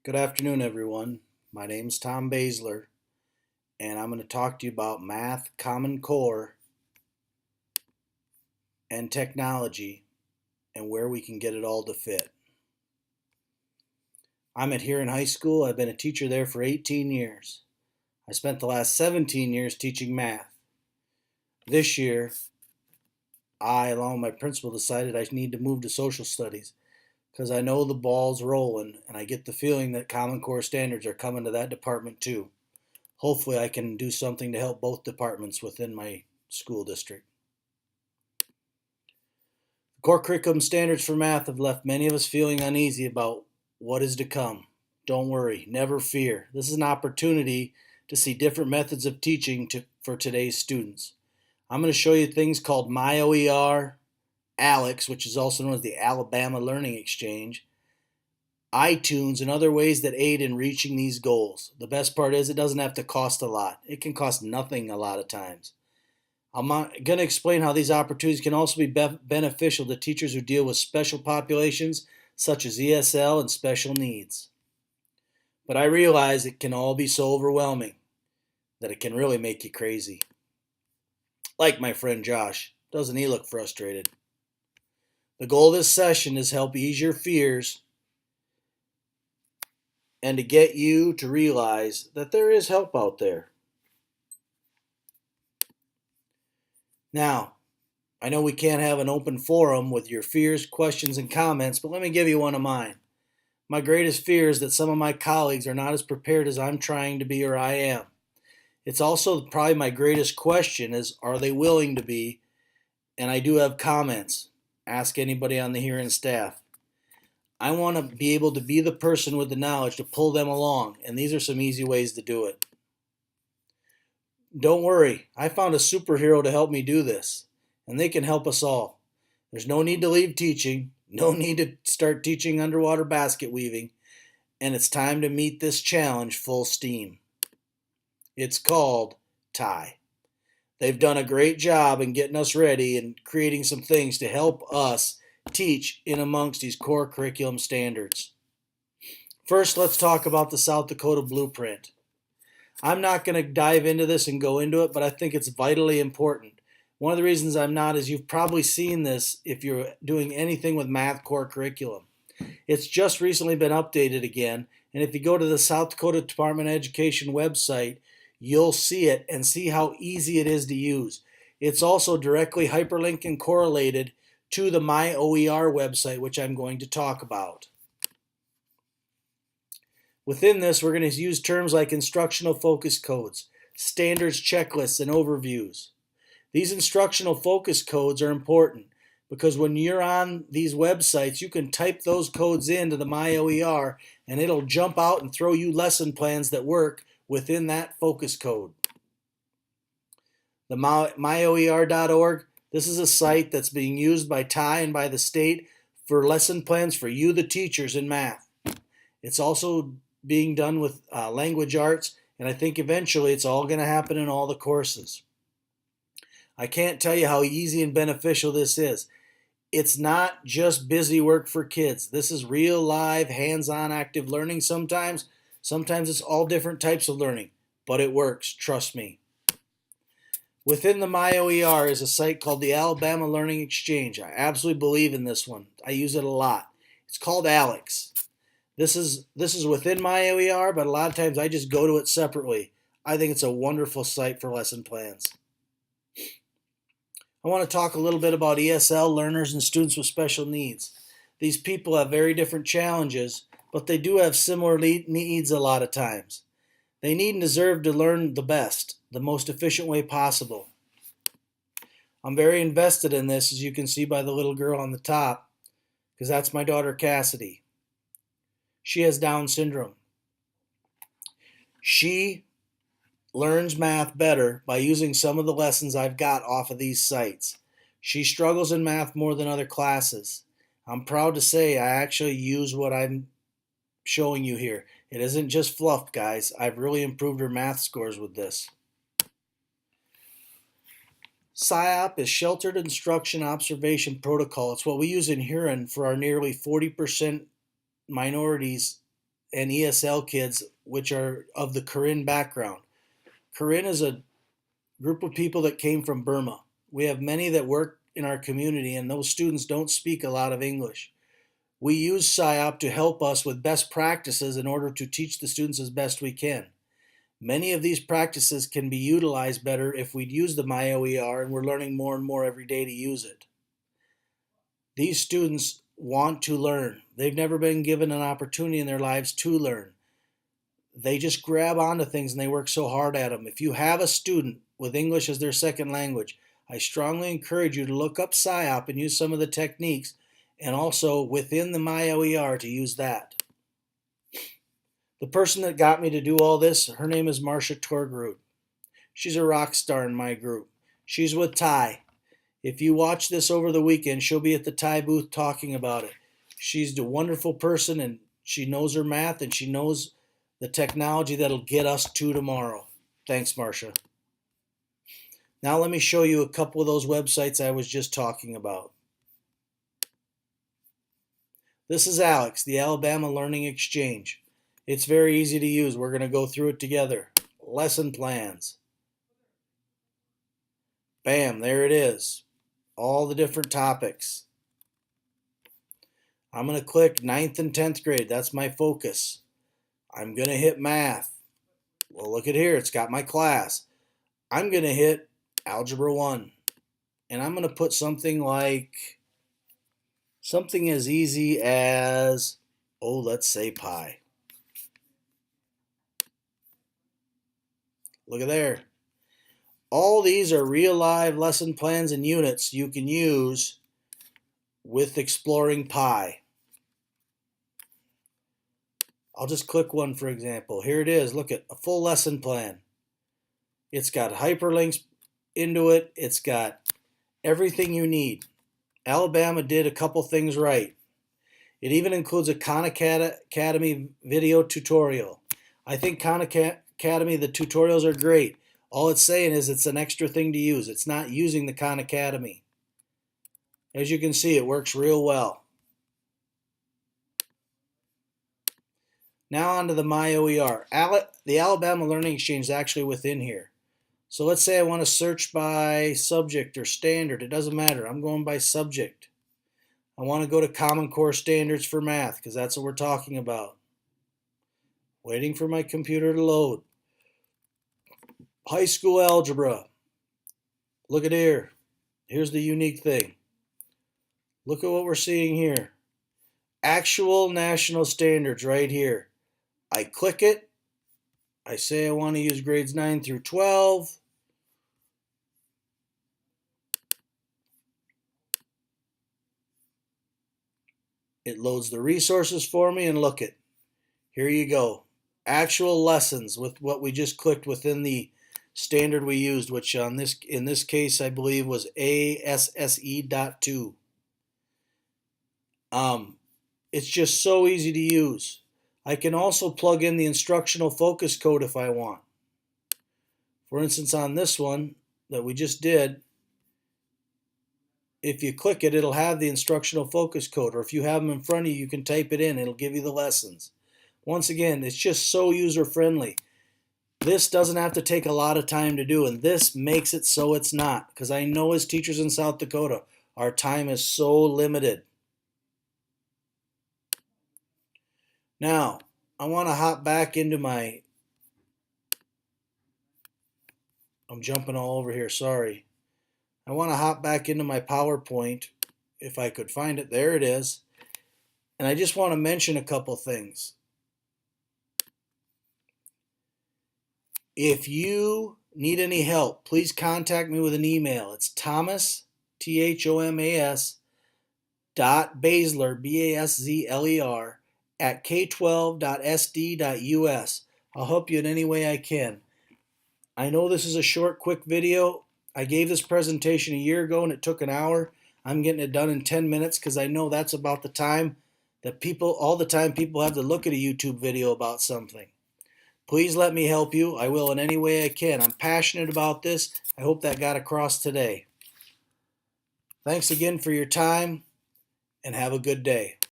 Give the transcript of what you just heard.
Good afternoon, everyone. My name's Tom Baszler, and I'm going to talk to you about math, Common Core, and technology, and where we can get it all to fit. I'm at here in high school. I've been a teacher there for 18 years. I spent the last 17 years teaching math. This year, I, along with my principal, decided I need to move to social studies because I know the ball's rolling, and I get the feeling that Common Core standards are coming to that department too. Hopefully I can do something to help both departments within my school district. Core curriculum standards for math have left many of us feeling uneasy about what is to come. Don't worry, never fear. This is an opportunity to see different methods of teaching for today's students. I'm going to show you things called MyOER, ALEX, which is also known as the Alabama Learning Exchange, iTunes, and other ways that aid in reaching these goals. The best part is it doesn't have to cost a lot. It can cost nothing a lot of times. I'm going to explain how these opportunities can also be beneficial to teachers who deal with special populations such as ESL and special needs. But I realize it can all be so overwhelming that it can really make you crazy. Like my friend Josh. Doesn't he look frustrated? The goal of this session is to help ease your fears and to get you to realize that there is help out there. Now, I know we can't have an open forum with your fears, questions, and comments, but let me give you one of mine. My greatest fear is that some of my colleagues are not as prepared as I'm trying to be or I am. It's also probably my greatest question is, are they willing to be? And I do have comments. Ask anybody on the hearing staff. I want to be able to be the person with the knowledge to pull them along, and these are some easy ways to do it. Don't worry, I found a superhero to help me do this, and they can help us all. There's no need to leave teaching, no need to start teaching underwater basket weaving, and it's time to meet this challenge full steam. It's called TIE. They've done a great job in getting us ready and creating some things to help us teach in amongst these core curriculum standards. First, let's talk about the South Dakota Blueprint. I'm not going to dive into this and go into it, but I think it's vitally important. One of the reasons I'm not is you've probably seen this if you're doing anything with math core curriculum. It's just recently been updated again, and if you go to the South Dakota Department of Education website, you'll see it and see how easy it is to use. It's also directly hyperlinked and correlated to the MyOER website, which I'm going to talk about. Within this, we're going to use terms like instructional focus codes, standards checklists, and overviews. These instructional focus codes are important because when you're on these websites, you can type those codes into the MyOER and it'll jump out and throw you lesson plans that work within that focus code. The myoer.org, this is a site that's being used by TIE and by the state for lesson plans for you, the teachers, in math. It's also being done with language arts, and I think eventually it's all going to happen in all the courses. I can't tell you how easy and beneficial this is. It's not just busy work for kids. This is real, live, hands-on active learning sometimes. Sometimes it's all different types of learning, but it works, trust me. Within the MyOER is a site called the Alabama Learning Exchange. I absolutely believe in this one. I use it a lot. It's called ALEX. This is within MyOER, but a lot of times I just go to it separately. I think it's a wonderful site for lesson plans. I want to talk a little bit about ESL learners and students with special needs. These people have very different challenges, but they do have similar needs a lot of times. They need and deserve to learn the best, the most efficient way possible. I'm very invested in this, as you can see by the little girl on the top, because that's my daughter Cassidy. She has Down syndrome. She learns math better by using some of the lessons I've got off of these sites. She struggles in math more than other classes. I'm proud to say I actually use what I'm showing you here. It isn't just fluff, guys. I've really improved her math scores with this. SIOP is Sheltered Instruction Observation Protocol. It's what we use in Huron for our nearly 40% minorities and ESL kids, which are of the Karen background. Karen is a group of people that came from Burma. We have many that work in our community, and those students don't speak a lot of English. We use PSYOP to help us with best practices in order to teach the students as best we can. Many of these practices can be utilized better if we'd use the MyOER, and we're learning more and more every day to use it. These students want to learn. They've never been given an opportunity in their lives to learn. They just grab onto things and they work so hard at them. If you have a student with English as their second language, I strongly encourage you to look up PSYOP and use some of the techniques, and also within the MyOER to use that. The person that got me to do all this, her name is Marcia Torgerud. She's a rock star in my group. She's with TIE. If you watch this over the weekend, she'll be at the TIE booth talking about it. She's a wonderful person, and she knows her math, and she knows the technology that'll get us to tomorrow. Thanks, Marcia. Now let me show you a couple of those websites I was just talking about. This is Alex, the Alabama Learning Exchange. It's very easy to use. We're going to go through it together. Lesson plans. Bam, there it is. All the different topics. I'm going to click 9th and 10th grade. That's my focus. I'm going to hit math. Well, look at here. It's got my class. I'm going to hit Algebra 1. And I'm going to put something as easy as, let's say pi. Look at there. All these are real live lesson plans and units you can use with Exploring Pi. I'll just click one for example. Here it is. Look at a full lesson plan. It's got hyperlinks into it. It's got everything you need. Alabama did a couple things right. It even includes a Khan Academy video tutorial. I think Khan Academy, the tutorials are great. All it's saying is it's an extra thing to use. It's not using the Khan Academy. As you can see, it works real well. Now on to the MyOER. The Alabama Learning Exchange is actually within here. So let's say I want to search by subject or standard. It doesn't matter. I'm going by subject. I want to go to Common Core Standards for Math because that's what we're talking about. Waiting for my computer to load. High school algebra. Look at here. Here's the unique thing. Look at what we're seeing here. Actual national standards right here. I click it. I say I want to use grades 9 through 12. It loads the resources for me, and look it. Here you go. Actual lessons with what we just clicked within the standard we used, which in this case I believe was ASSE.2. It's just so easy to use. I can also plug in the instructional focus code if I want. For instance, on this one that we just did, if you click it, it'll have the instructional focus code, or if you have them in front of you, you can type it in. It'll give you the lessons. Once again, it's just so user-friendly. This doesn't have to take a lot of time to do, and this makes it so it's not, because I know as teachers in South Dakota, our time is so limited. Now, I want to hop back into I'm jumping all over here, sorry. I want to hop back into my PowerPoint, if I could find it. There it is. And I just want to mention a couple things. If you need any help, please contact me with an email. It's Thomas, Thomas, .Basler, Bazler, at k12.sd.us. I'll help you in any way I can. I know this is a short, quick video. I gave this presentation a year ago and it took an hour. I'm getting it done in 10 minutes because I know that's about the time that people have to look at a YouTube video about something. Please let me help you. I will in any way I can. I'm passionate about this. I hope that got across today. Thanks again for your time and have a good day.